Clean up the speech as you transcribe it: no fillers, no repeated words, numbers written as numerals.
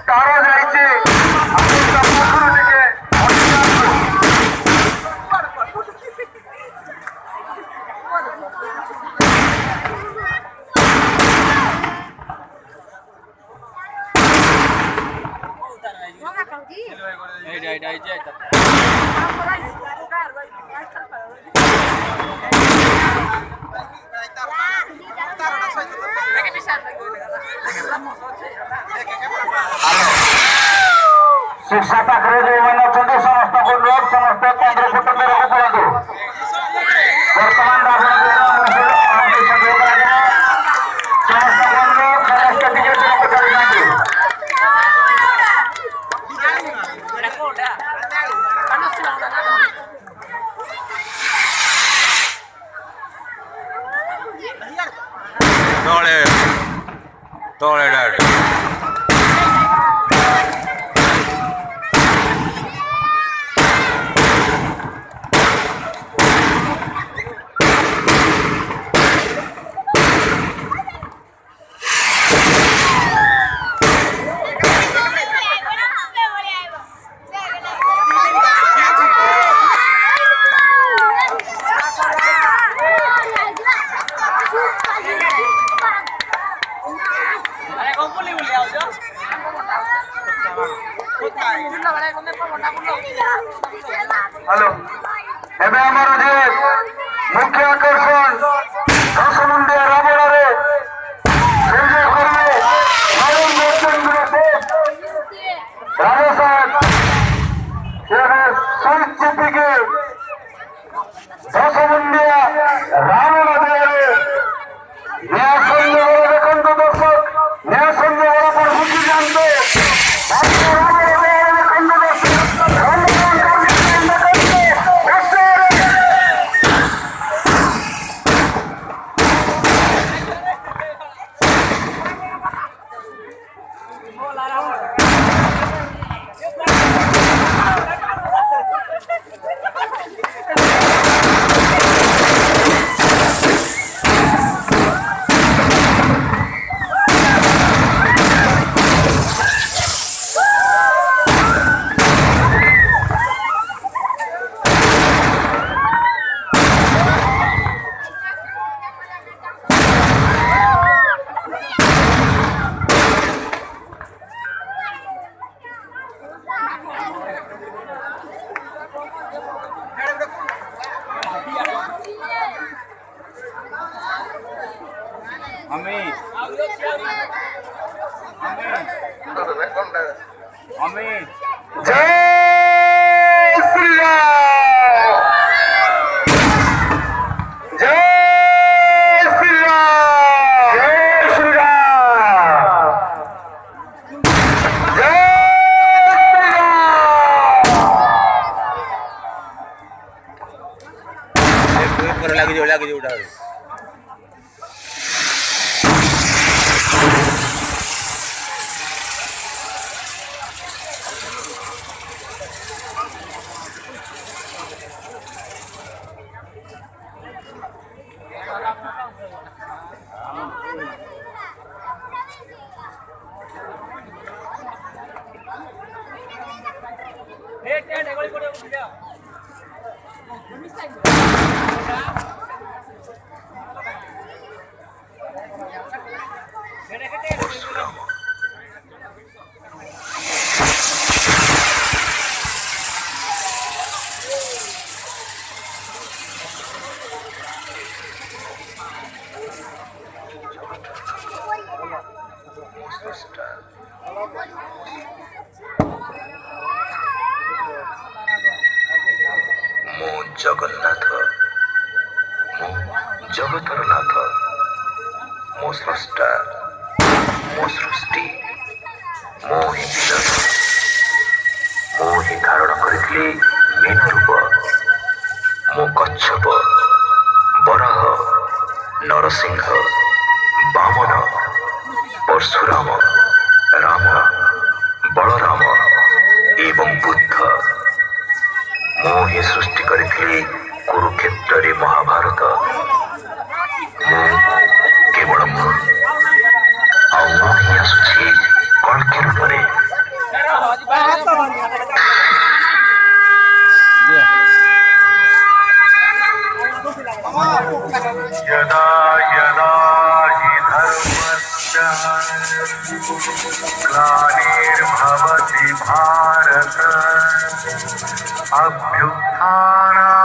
तारा जाइए शिक्षा पाखे जो मैंने अच्छा समस्त को लोग समस्त 15 फुट मेरे को पड़े वर्तमान Tole dad. हेलो एबे हमारा जे मुख्य आकर्षण दशमुंडिया रावण रे संजय करवे आयन चंद्र देव राजा साहब ये शहीद चिट्ठी के दशमुंडिया रावण देव न्याय संजय देखंत दर्शक न्याय संजय पर बुद्धि जानते जय श्री राम जय श्री राम जय श्री राम जय श्री राम लगी उठा मो जगन्नाथ मो जगतर नाथ मो स्रष्टा मो सृष्टि मो ही विनाश मो ही धारण करिथिली मीन रूप मो कच्छप बराह नरसिंह वामन परशुराम राम बलराम एवं बुद्ध मो ही सृष्टि करिथिली କୁରୁକ୍ଷେତ୍ରରେ ମହାଭାରତ ମୁଁ କେବଳ ମୁଁ ଆଉ ମୁଁ ହିଁ ଆସୁଛି କଳ୍କି ରୂପରେ। यदा यदा हि धर्मस्य ग्लानिर्भवति भारत अभ्युत्थानाय